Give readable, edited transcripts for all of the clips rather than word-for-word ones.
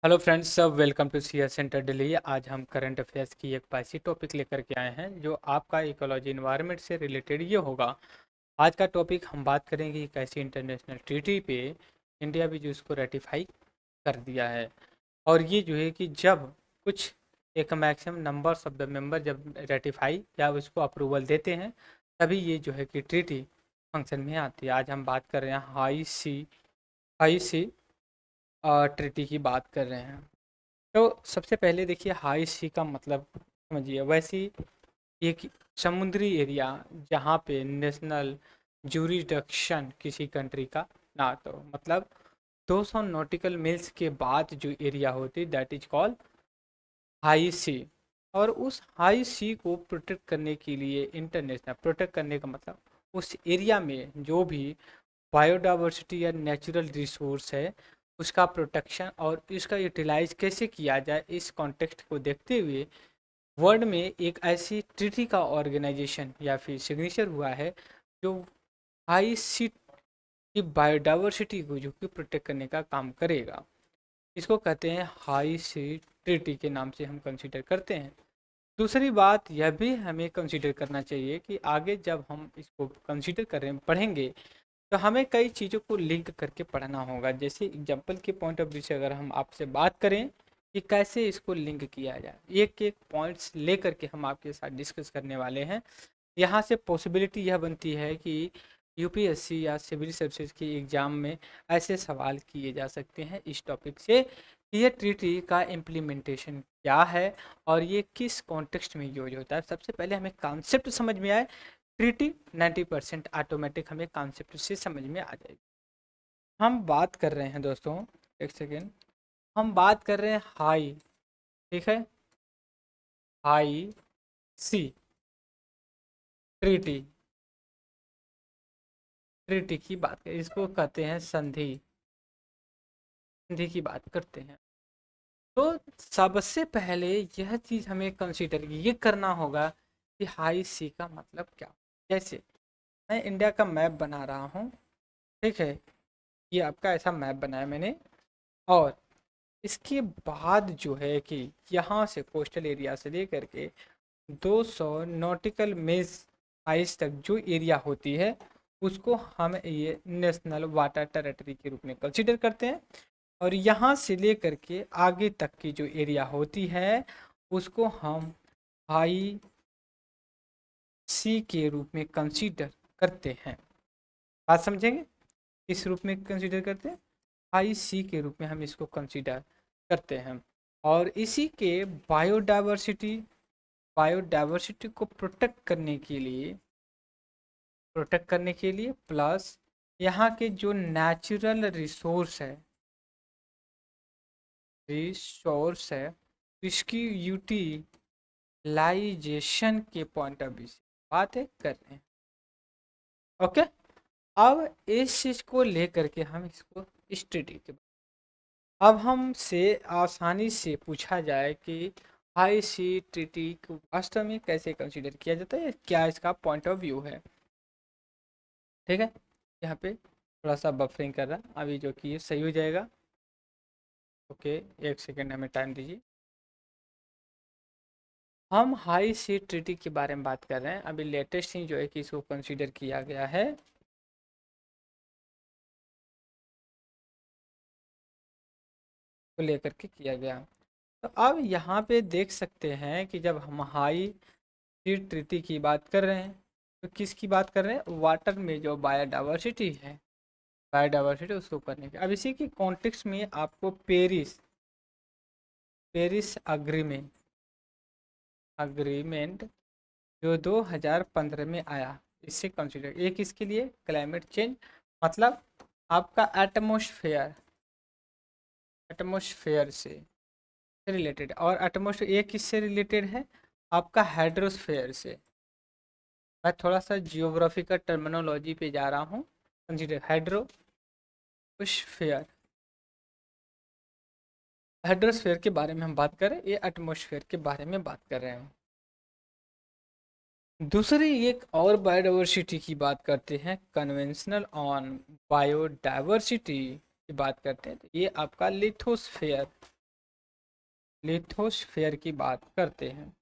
Hello friends, सब welcome to C S centre Delhi. आज हम करंट अफेयर्स की एक ऐसी टॉपिक लेकर के आए हैं जो आपका इकोलॉजी इन्वायरमेंट से रिलेटेड ये होगा। आज का टॉपिक हम बात करेंगे एक ऐसी इंटरनेशनल ट्रीटी पे इंडिया भी जो इसको रेटिफाई कर दिया है। और ये जो है कि जब कुछ एक maximum numbers of the member जब रेटिफाई या उसको अप्रूवल देते हैं तभी ये जो है कि ट्रीटी फंक्शन में आती है। आज हम बात कर रहे हैं हाई सी ट्रीटी की बात कर रहे हैं। तो सबसे पहले देखिए हाई सी का मतलब समझिए। वैसे एक समुद्री एरिया जहाँ पे नेशनल ज्यूरिसडिक्शन किसी कंट्री का ना तो मतलब 200 नॉटिकल मिल्स के बाद जो एरिया होती दैट इज कॉल्ड हाई सी। और उस हाई सी को प्रोटेक्ट करने के लिए इंटरनेशनल प्रोटेक्ट करने का मतलब उस एरिया में जो भी बायोडाइवर्सिटी या नेचुरल रिसोर्स है उसका प्रोटेक्शन और इसका यूटिलाइज कैसे किया जाए, इस कॉन्टेक्स्ट को देखते हुए वर्ल्ड में एक ऐसी ट्रीटी का ऑर्गेनाइजेशन या फिर सिग्नेचर हुआ है जो हाई सी की बायोडाइवर्सिटी को जो कि प्रोटेक्ट करने का काम करेगा। इसको कहते हैं हाई सी ट्रीटी के नाम से हम कंसीडर करते हैं। दूसरी बात यह भी हमें कंसीडर करना चाहिए कि आगे जब हम इसको कंसीडर करें पढ़ेंगे तो हमें कई चीज़ों को लिंक करके पढ़ना होगा। जैसे एग्जाम्पल के पॉइंट ऑफ व्यू से अगर हम आपसे बात करें कि कैसे इसको लिंक किया जाए, एक एक पॉइंट्स ले करके हम आपके साथ डिस्कस करने वाले हैं। यहाँ से पॉसिबिलिटी यह बनती है कि यूपीएससी या सिविल सर्विसेज के एग्ज़ाम में ऐसे सवाल किए जा सकते हैं इस टॉपिक से कि ये ट्रीटी का इम्प्लीमेंटेशन क्या है और ये किस कॉन्टेक्स्ट में यूज होता है। सबसे पहले हमें कॉन्सेप्ट समझ में आए। ट्रीटी 90% ऑटोमेटिक हमें कॉन्सेप्ट से समझ में आ जाएगी। हम बात कर रहे हैं दोस्तों, एक सेकेंड, हम बात कर रहे हैं हाई, ठीक है, हाई सी ट्रीटी। ट्रीटी की बात करें, इसको कहते हैं संधि। संधि की बात करते हैं तो सबसे पहले यह चीज़ हमें कंसीडर ये करना होगा कि हाई सी का मतलब क्या। जैसे मैं इंडिया का मैप बना रहा हूँ, ठीक है, ये आपका ऐसा मैप बनाया मैंने। और इसके बाद जो है कि यहाँ से कोस्टल एरिया से लेकर के 200 नॉटिकल मील्स आइस तक जो एरिया होती है उसको हम ये नेशनल वाटर टेरिटरी के रूप में कंसीडर करते हैं। और यहाँ से लेकर के आगे तक की जो एरिया होती है उसको हम हाई सी के रूप में कंसीडर करते हैं। बात समझेंगे, इस रूप में कंसीडर करते हैं, हाई सी के रूप में हम इसको कंसीडर करते हैं। और इसी के बायोडाइवर्सिटी बायोडाइवर्सिटी को प्रोटेक्ट करने के लिए प्लस यहाँ के जो नेचुरल रिसोर्स है इसकी यूटिलाइजेशन के पॉइंट ऑफ व्यू से बात है कर रहे हैं। ओके, अब इस चीज को लेकर के हम इसको स्टडी के अब हमसे आसानी से पूछा जाए कि हाई सी ट्रीटी को वास्तव में कैसे कंसीडर किया जाता है, क्या इसका पॉइंट ऑफ व्यू है। ठीक है, यहाँ पे थोड़ा सा बफरिंग कर रहा, अभी जो कि ये सही हो जाएगा। ओके, एक सेकेंड हमें टाइम दीजिए। हम हाई सी ट्रीटी के बारे में बात कर रहे हैं। अभी लेटेस्ट ही जो है कि इसको कंसीडर किया गया है। को लेकर के किया गया। तो अब यहाँ पे देख सकते हैं कि जब हम हाई सी ट्रीटी की बात कर रहे हैं तो किसकी बात कर रहे हैं, वाटर में जो बायोडाइवर्सिटी है, बायोडाइवर्सिटी उसको करने की। अब इसी के कॉन्टेक्स्ट में आपको पेरिस पेरिस अग्रीमेंट अग्रीमेंट जो 2015 में आया, इससे कंसिडर एक इसके लिए क्लाइमेट चेंज मतलब आपका एटमोस्फेयर से रिलेटेड। और एटमोस्फेयर एक किससे रिलेटेड है, आपका हाइड्रोस्फेयर से। मैं थोड़ा सा जियोग्राफिकल टर्मिनोलॉजी पे जा रहा हूँ। कंसिडर हाइड्रोस्फेयर, हाइड्रोस्फेयर के बारे में हम बात करें, ये एटमोस्फेयर के बारे में बात कर रहे हैं। दूसरी एक और बायोडाइवर्सिटी की बात करते हैं, कन्वेंशनल ऑन बायोडाइवर्सिटी की बात करते हैं, तो ये आपका लिथोस्फेयर लिथोस्फेयर की बात करते हैं।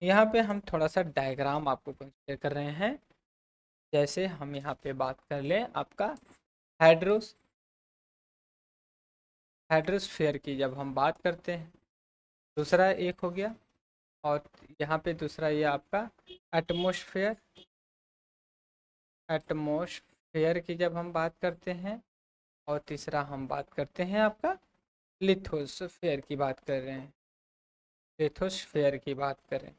यहाँ पे हम थोड़ा सा डायग्राम आपको कंसीडर कर रहे हैं। जैसे हम यहाँ पे बात कर लें आपका हाइड्रोस्फेयर की जब हम बात करते हैं, दूसरा एक हो गया, और यहाँ पे दूसरा ये आपका एटमॉस्फेयर। एटमॉस्फेयर की जब हम बात करते हैं, और तीसरा हम बात करते हैं आपका लिथोस्फेयर की बात कर रहे हैं, लिथोस्फेयर की बात करें।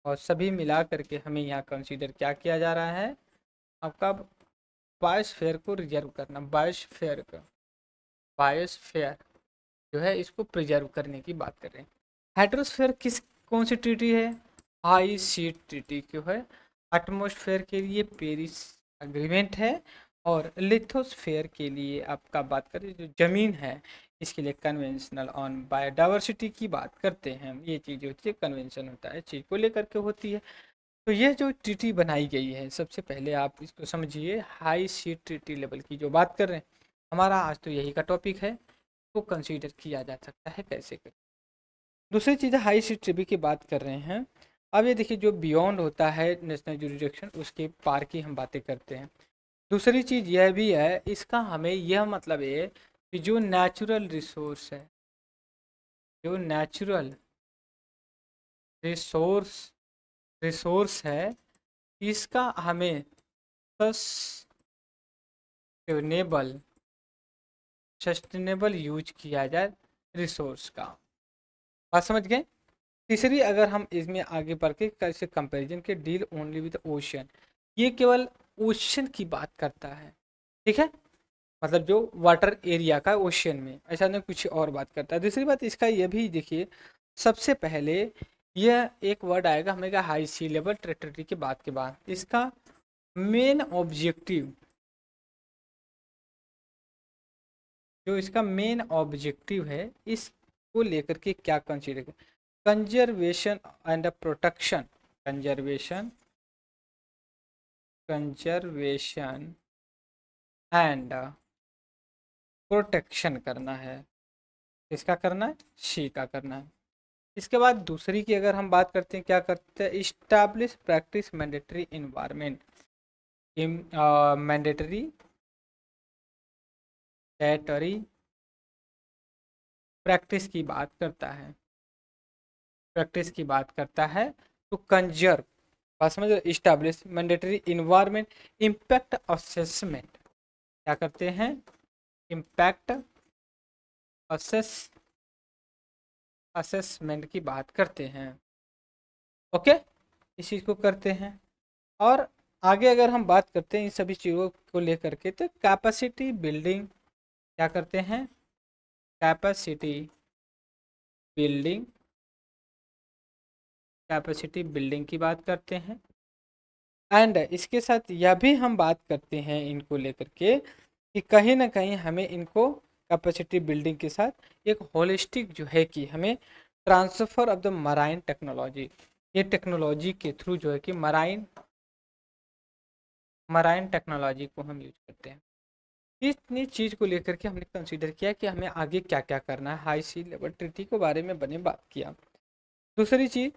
और सभी मिला करके हमें यहाँ कंसीडर क्या किया जा रहा है, आपका बायोस्फेयर को रिजर्व करना। बायोस्फेयर का, बायोस्फेयर जो है इसको प्रिजर्व करने की बात कर रहे हैं। हाइड्रोस्फेयर किस कौन सी ट्रीटी है, हाई सी ट्रीटी क्यों है। एटमॉस्फेयर के लिए पेरिस एग्रीमेंट है, और लिथोस्फेयर के लिए आपका बात करें जो जमीन है इसके लिए कन्वेंशनल ऑन बायोडाइवर्सिटी की बात करते हैं। ये चीज़ होती है, कन्वेंशन होता है चीज़ को लेकर के होती है। तो ये जो ट्रीटी बनाई गई है, सबसे पहले आप इसको समझिए, हाई सी ट्रीटी लेवल की जो बात कर रहे हैं, हमारा आज तो यही का टॉपिक है, को कंसीडर किया जा सकता है कैसे कर। दूसरी चीज़ हाई सी ट्रीटी की बात कर रहे हैं। अब ये देखिए, जो बियॉन्ड होता है नेशनल जुरिडिक्शन, उसके पार की हम बातें करते हैं। दूसरी चीज़ यह भी है, इसका हमें यह मतलब है कि जो नेचुरल रिसोर्स है, जो नेचुरल रिसोर्स रिसोर्स है, इसका हमें सस्टेनेबल सस्टेनेबल यूज किया जाए रिसोर्स का। बात समझ गए। तीसरी, अगर हम इसमें आगे बढ़ के कैसे कंपैरिजन के, डील ओनली विद ओशन, ये केवल ओशन की बात करता है, ठीक है, मतलब जो वाटर एरिया का ओशन में, ऐसा नहीं कुछ और बात करता है। दूसरी बात इसका ये भी देखिए, सबसे पहले यह एक वर्ड आएगा हमें हाई सी लेवल टेरिटरी की बात के बाद, इसका मेन ऑब्जेक्टिव, जो इसका मेन ऑब्जेक्टिव है, इसको लेकर के क्या consider, conservation and protection, conservation conservation and protection करना है। किसका करना है, सी का करना है। इसके बाद दूसरी की अगर हम बात करते हैं, क्या करते हैं, establish practice mandatory environment, mandatory territory practice की बात करता है, प्रैक्टिस की बात करता है। तो कंजर्व, बात समझ, establish mandatory environment, impact assessment, क्या करते हैं, इम्पैक्ट असेसमेंट की बात करते हैं। ओके, इस चीज़ को करते हैं। और आगे अगर हम बात करते हैं इन सभी चीज़ों को लेकर के, तो कैपेसिटी बिल्डिंग, क्या करते हैं, कैपेसिटी बिल्डिंग, कैपेसिटी बिल्डिंग की बात करते हैं। एंड इसके साथ यह भी हम बात करते हैं इनको लेकर के, कि कहीं ना कहीं हमें इनको कैपेसिटी बिल्डिंग के साथ एक होलिस्टिक जो है कि हमें transfer of the marine technology, ये टेक्नोलॉजी के थ्रू जो है कि मराइन टेक्नोलॉजी को हम यूज करते हैं। इतनी चीज़ को लेकर के हमने कंसीडर किया कि हमें आगे क्या क्या करना है, हाई सी लेवल ट्रीटी के बारे में बने बात किया। दूसरी चीज़,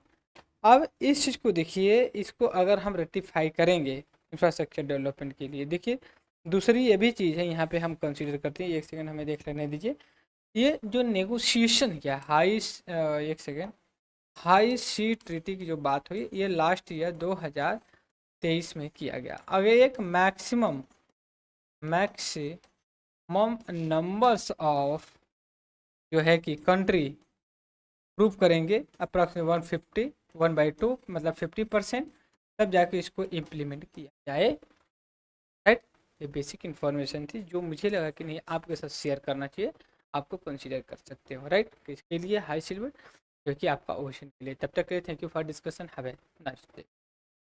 अब इस चीज़ को देखिए, इसको अगर हम रेक्टिफाई करेंगे इंफ्रास्ट्रक्चर डेवलपमेंट के लिए, देखिए दूसरी ये भी चीज़ है यहाँ पे हम कंसीडर करते हैं, एक सेकंड हमें देख लेने दीजिए। ये जो नेगोशिएशन किया एक सेकंड, हाई सी ट्रीटी की जो बात हुई, ये लास्ट ईयर 2023 में किया गया। अगर एक मैक्सिमम नंबर्स ऑफ जो है कि कंट्री प्रूव करेंगे, अप्रॉक्सीमेट 150, 1/2 मतलब 50%, तब जाके इसको इम्प्लीमेंट किया जाए। राइट, ये बेसिक इन्फॉर्मेशन थी जो मुझे लगा कि नहीं आपके साथ शेयर करना चाहिए, आपको कंसीडर कर सकते हो। राइट, इसके लिए हाई सिल्वर जो कि आपका ओशन के लिए। तब तक के लिए thank you for discussion, have a nice day.